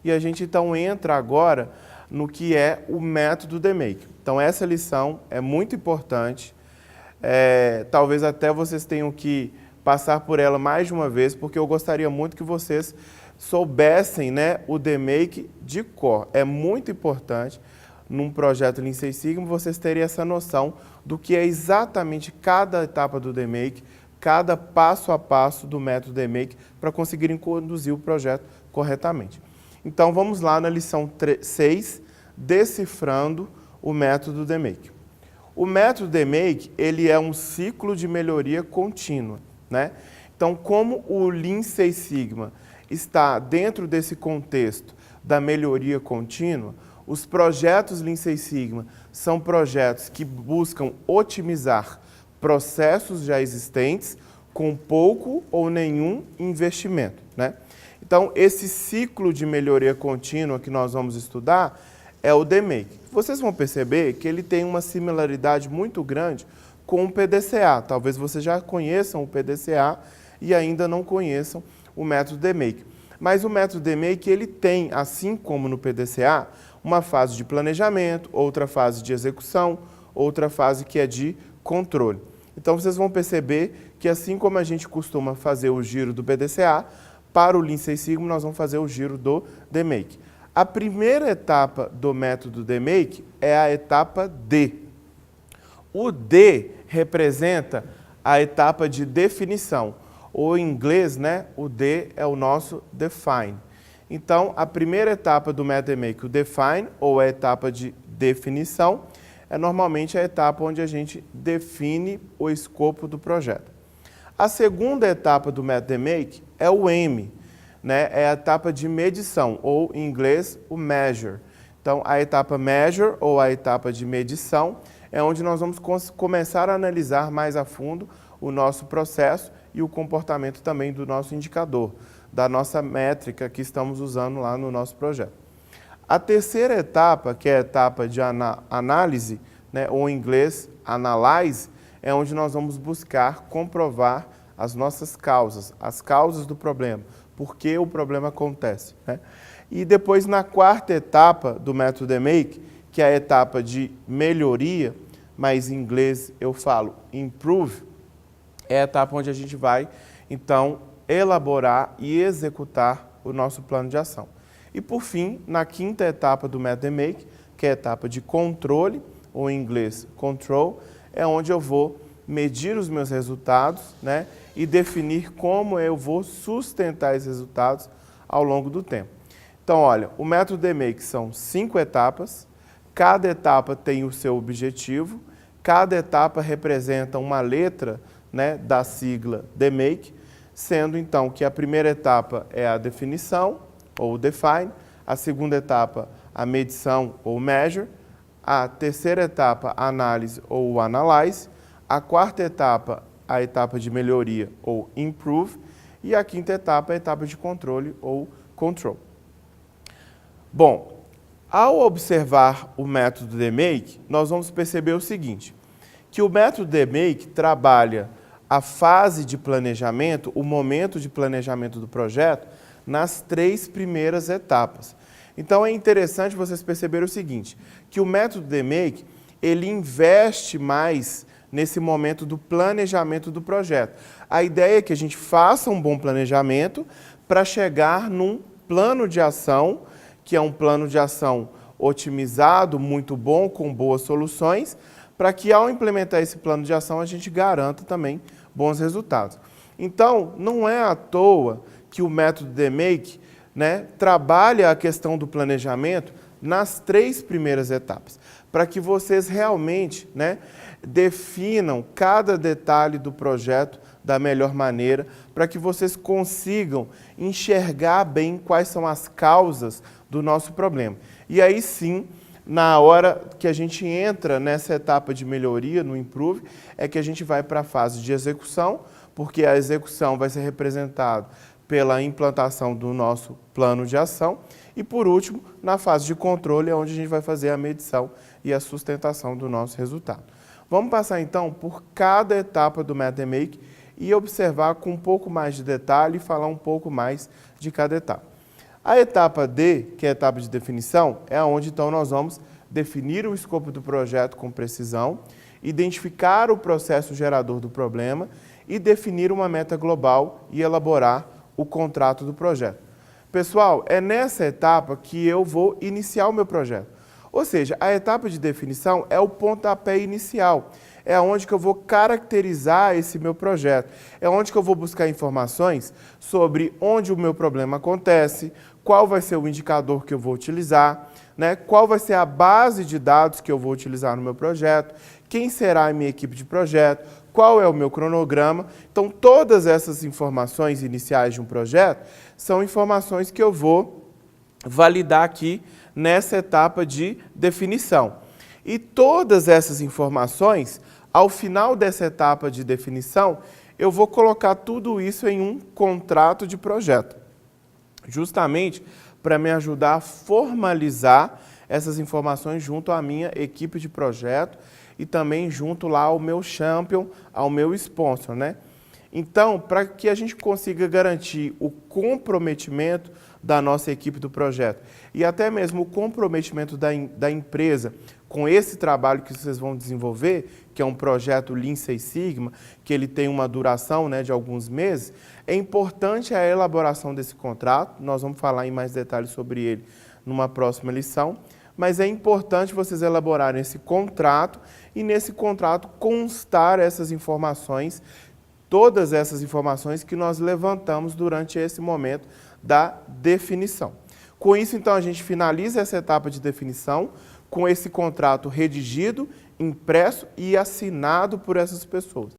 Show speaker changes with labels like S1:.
S1: e a gente então entra agora no que é o método DMake. Então essa lição é muito importante, talvez até vocês tenham que passar por ela mais de uma vez, porque eu gostaria muito que vocês soubessem, né, o DMake de cor. É muito importante num projeto Lean Six Sigma vocês terem essa noção do que é exatamente cada etapa do DMake, cada passo a passo do método DMake para conseguirem conduzir o projeto corretamente. Então vamos lá na lição 6, decifrando o método DMake. O método DMake, ele é um ciclo de melhoria contínua, né? Então, como o Lean Six Sigma está dentro desse contexto da melhoria contínua, os projetos Lean Six Sigma são projetos que buscam otimizar processos já existentes com pouco ou nenhum investimento, né? Então, esse ciclo de melhoria contínua que nós vamos estudar é o DMake. Vocês vão perceber que ele tem uma similaridade muito grande com o PDCA. Talvez vocês já conheçam o PDCA e ainda não conheçam o método DMake. Mas o método DMake, ele tem, assim como no PDCA, uma fase de planejamento, outra fase de execução, outra fase que é de controle. Então, vocês vão perceber que, assim como a gente costuma fazer o giro do PDCA, para o Lean Six Sigma, nós vamos fazer o giro do DMake. A primeira etapa do método DMake é a etapa D. O D representa a etapa de definição, ou em inglês, né, o D é o nosso define. Então, a primeira etapa do método DMake, o define, ou a etapa de definição, é normalmente a etapa onde a gente define o escopo do projeto. A segunda etapa do método DMake é o M, né? É a etapa de medição, ou em inglês, o measure. Então, a etapa measure, ou a etapa de medição, é onde nós vamos começar a analisar mais a fundo o nosso processo e o comportamento também do nosso indicador, da nossa métrica que estamos usando lá no nosso projeto. A terceira etapa, que é a etapa de análise, né, ou em inglês, analyze, é onde nós vamos buscar comprovar as nossas causas, as causas do problema, por que o problema acontece, né? E depois, na quarta etapa do método DMake, que é a etapa de melhoria, mas em inglês eu falo improve, é a etapa onde a gente vai, então, elaborar e executar o nosso plano de ação. E, por fim, na quinta etapa do método DMake, que é a etapa de controle, ou em inglês control, é onde eu vou medir os meus resultados, né, e definir como eu vou sustentar esses resultados ao longo do tempo. Então, olha, o método DMake são 5 etapas, cada etapa tem o seu objetivo, cada etapa representa uma letra, né, da sigla DMake, sendo então que a primeira etapa é a definição, ou define, a segunda etapa a medição, ou measure, a terceira etapa a análise, ou analyze, a quarta etapa a etapa de melhoria, ou improve, e a quinta etapa a etapa de controle, ou control. Bom, ao observar o método DMake, nós vamos perceber o seguinte, que o método DMake trabalha a fase de planejamento, o momento de planejamento do projeto, nas 3 primeiras etapas. Então é interessante vocês perceberem o seguinte, que o método DMake, ele investe mais nesse momento do planejamento do projeto. A ideia é que a gente faça um bom planejamento para chegar num plano de ação, que é um plano de ação otimizado, muito bom, com boas soluções, para que ao implementar esse plano de ação a gente garanta também bons resultados. Então, não é à toa que o método DMake, né, trabalha a questão do planejamento nas 3 primeiras etapas, para que vocês realmente, né, definam cada detalhe do projeto da melhor maneira, para que vocês consigam enxergar bem quais são as causas do nosso problema. E aí sim, na hora que a gente entra nessa etapa de melhoria, no improve, é que a gente vai para a fase de execução, porque a execução vai ser representada pela implantação do nosso plano de ação. E, por último, na fase de controle, é onde a gente vai fazer a medição e a sustentação do nosso resultado. Vamos passar, então, por cada etapa do método DMake e observar com um pouco mais de detalhe e falar um pouco mais de cada etapa. A etapa D, que é a etapa de definição, é onde então nós vamos definir o escopo do projeto com precisão, identificar o processo gerador do problema e definir uma meta global e elaborar o contrato do projeto. Pessoal, é nessa etapa que eu vou iniciar o meu projeto. Ou seja, a etapa de definição é o pontapé inicial, é onde que eu vou caracterizar esse meu projeto, é onde que eu vou buscar informações sobre onde o meu problema acontece, qual vai ser o indicador que eu vou utilizar, né? Qual vai ser a base de dados que eu vou utilizar no meu projeto, quem será a minha equipe de projeto, qual é o meu cronograma. Então, todas essas informações iniciais de um projeto são informações que eu vou validar aqui nessa etapa de definição. E todas essas informações, ao final dessa etapa de definição, eu vou colocar tudo isso em um contrato de projeto, justamente para me ajudar a formalizar essas informações junto à minha equipe de projeto e também junto lá ao meu champion, ao meu sponsor, né? Então, para que a gente consiga garantir o comprometimento da nossa equipe do projeto e até mesmo o comprometimento da empresa com esse trabalho que vocês vão desenvolver, que é um projeto Lean Six Sigma, que ele tem uma duração, né, de alguns meses, é importante a elaboração desse contrato. Nós vamos falar em mais detalhes sobre ele numa próxima lição, mas é importante vocês elaborarem esse contrato e nesse contrato constar essas informações, todas essas informações que nós levantamos durante esse momento da definição. Com isso, então, a gente finaliza essa etapa de definição com esse contrato redigido, impresso e assinado por essas pessoas.